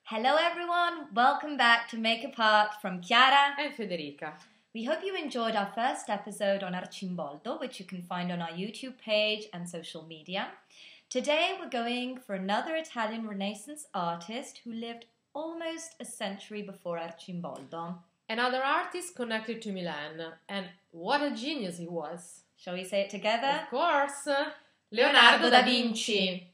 Hello everyone, welcome back to Makeup Art from Chiara and Federica. We hope you enjoyed our first episode on Arcimboldo, which you can find on our YouTube page and social media. Today we're going for another Italian Renaissance artist who lived almost a century before Arcimboldo. Another artist connected to Milan, and what a genius he was. Shall we say it together? Of course, Leonardo da Vinci.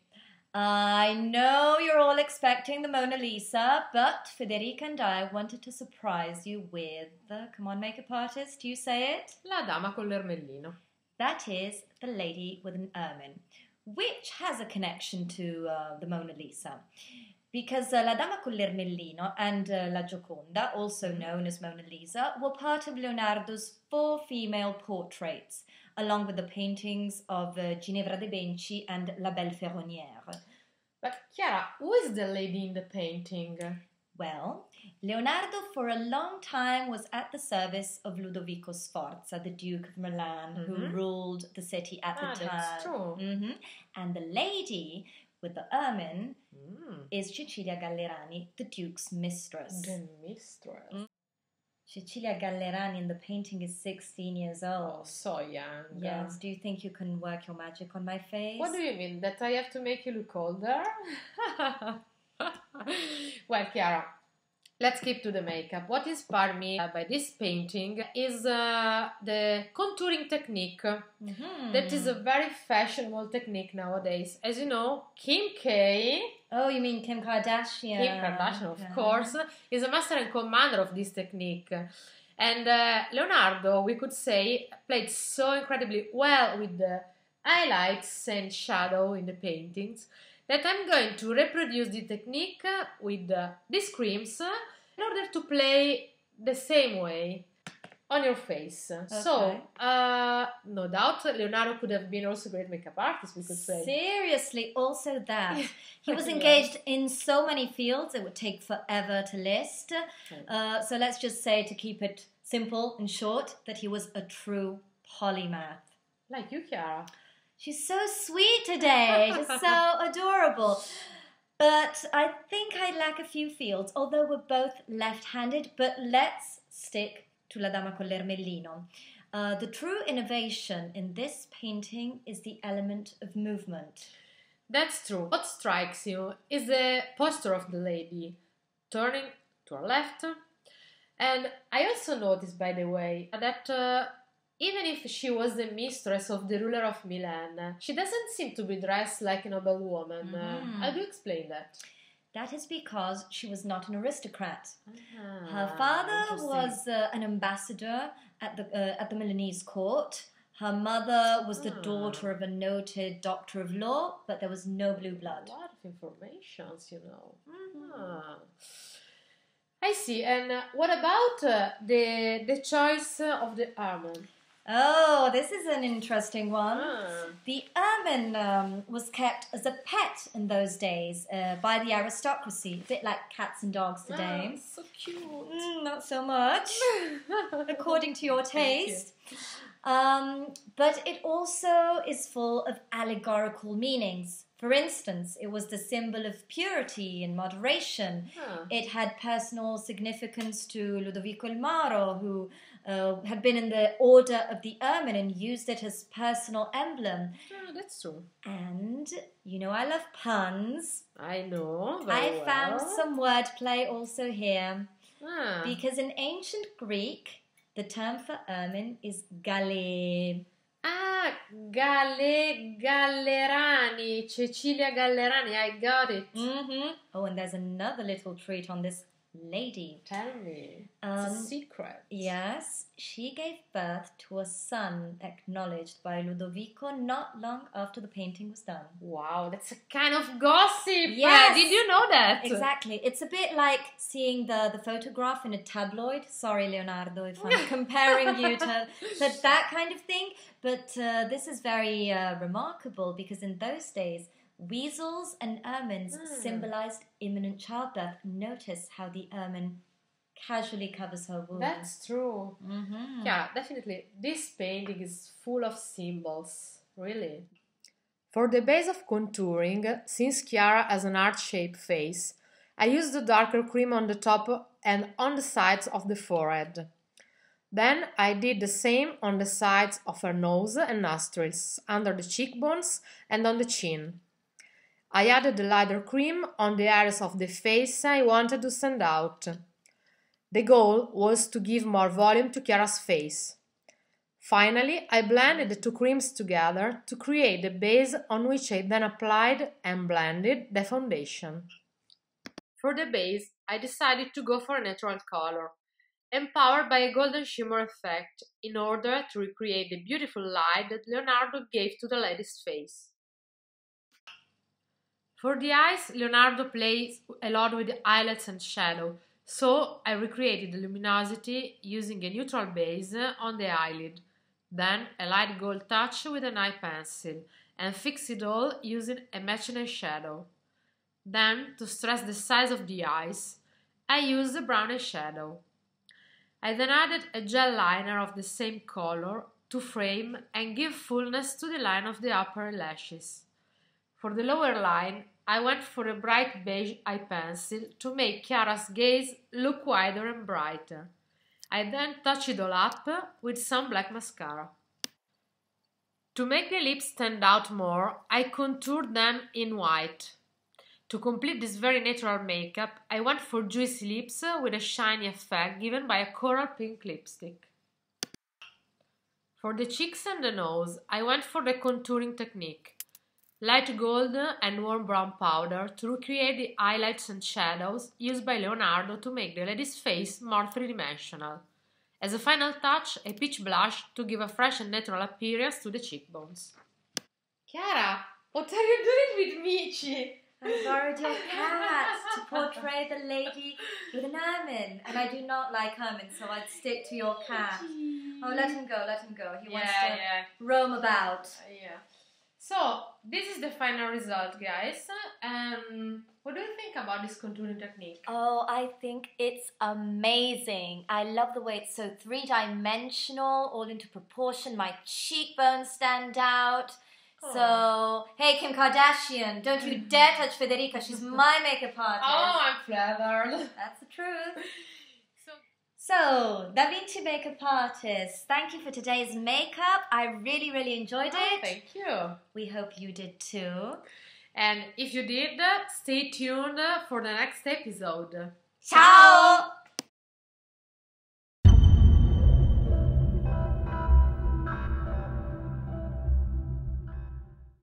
I know you're all expecting the Mona Lisa, but Federica and I wanted to surprise you with the, come on makeup artist, you say it? La dama con l'ermellino. That is the lady with an ermine, which has a connection to the Mona Lisa. Because La Dama con l'Ermellino and La Gioconda, also known as Mona Lisa, were part of Leonardo's 4 female portraits, along with the paintings of Ginevra de' Benci and La Belle Ferronnière. But Chiara, who is the lady in the painting? Well, Leonardo for a long time was at the service of Ludovico Sforza, the Duke of Milan, who ruled the city at the time. That's true. And the lady with the ermine is Cecilia Gallerani, the Duke's mistress. The mistress. Cecilia Gallerani in the painting is 16 years old. Oh, so young. Yes. Do you think you can work your magic on my face? What do you mean? That I have to make you look older? Well, Chiara, let's keep to the makeup. What inspired me by this painting is the contouring technique. That is a very fashionable technique nowadays. As you know, Kim K. Oh, you mean Kim Kardashian? Kim Kardashian, of course, is a master and commander of this technique. And Leonardo, we could say, played so incredibly well with the highlights and shadow in the paintings that I'm going to reproduce the technique with these creams in order to play the same way on your face. Okay. So, no doubt, Leonardo could have been also a great makeup artist, we could say. Seriously, also that. He was engaged in so many fields, it would take forever to list. So let's just say, to keep it simple and short, that he was a true polymath. Like you, Chiara. She's so sweet today, just so adorable. But I think I lack a few fields, although we're both left-handed, but let's stick to La Dama con l'Ermellino. The true innovation in this painting is the element of movement. That's true. What strikes you is the posture of the lady, turning to her left. And I also noticed, by the way, that even if she was the mistress of the ruler of Milan, she doesn't seem to be dressed like a noble woman. How do you explain that? That is because she was not an aristocrat. Her father was an ambassador at the Milanese court. Her mother was the daughter of a noted doctor of law, but there was no blue blood. A lot of information, you know. I see. And what about the choice of the ermine? Oh, this is an interesting one. The ermine was kept as a pet in those days by the aristocracy, a bit like cats and dogs today. So cute. Not so much, according to your taste. But it also is full of allegorical meanings. For instance, it was the symbol of purity and moderation. It had personal significance to Ludovico il Maro, who had been in the order of the ermine and used it as personal emblem. That's true. And, you know, I love puns. I know. I found some wordplay also here. Because in ancient Greek, the term for ermine is gale. Gallerani, Cecilia Gallerani, I got it. Oh, and there's another little treat on this lady. Tell me. It's a secret. Yes, she gave birth to a son acknowledged by Ludovico not long after the painting was done. Wow, that's a kind of gossip. Yes. Did you know that? Exactly. It's a bit like seeing the photograph in a tabloid. Sorry, Leonardo, if I'm comparing you to that kind of thing. But this is very remarkable because in those days, weasels and ermines symbolized imminent childbirth. Notice how the ermine casually covers her womb. That's true. Yeah, definitely. This painting is full of symbols, really. For the base of contouring, since Chiara has an heart-shaped face, I used the darker cream on the top and on the sides of the forehead. Then I did the same on the sides of her nose and nostrils, under the cheekbones and on the chin. I added the lighter cream on the areas of the face I wanted to stand out. The goal was to give more volume to Chiara's face. Finally, I blended the two creams together to create the base on which I then applied and blended the foundation. For the base, I decided to go for a natural color, empowered by a golden shimmer effect, in order to recreate the beautiful light that Leonardo gave to the lady's face. For the eyes, Leonardo plays a lot with the highlights and shadow, so I recreated the luminosity using a neutral base on the eyelid, then a light gold touch with an eye pencil, and fix it all using a matching eyeshadow. Then, to stress the size of the eyes, I used a brown eyeshadow. I then added a gel liner of the same color to frame and give fullness to the line of the upper lashes. For the lower line, I went for a bright beige eye pencil to make Chiara's gaze look wider and brighter. I then touched it all up with some black mascara. To make the lips stand out more, I contoured them in white. To complete this very natural makeup, I went for juicy lips with a shiny effect given by a coral pink lipstick. For the cheeks and the nose, I went for the contouring technique. Light gold and warm brown powder to recreate the highlights and shadows used by Leonardo to make the lady's face more three-dimensional. As a final touch, a peach blush to give a fresh and natural appearance to the cheekbones. Chiara, what are you doing with Michi? I borrowed your cat to portray the lady with an ermine, and I do not like ermine, so I'd stick to your cat. Oh, let him go, let him go. He wants to roam about. Yeah. So, this is the final result, guys. What do you think about this contouring technique? Oh, I think it's amazing. I love the way it's so three-dimensional, all into proportion. My cheekbones stand out. So, hey Kim Kardashian, don't you dare touch Federica. She's my makeup artist. Oh, I'm flattered. That's the truth. So, Da Vinci makeup artist, thank you for today's makeup. I really, really enjoyed it. Thank you. We hope you did too. And if you did, stay tuned for the next episode. Ciao!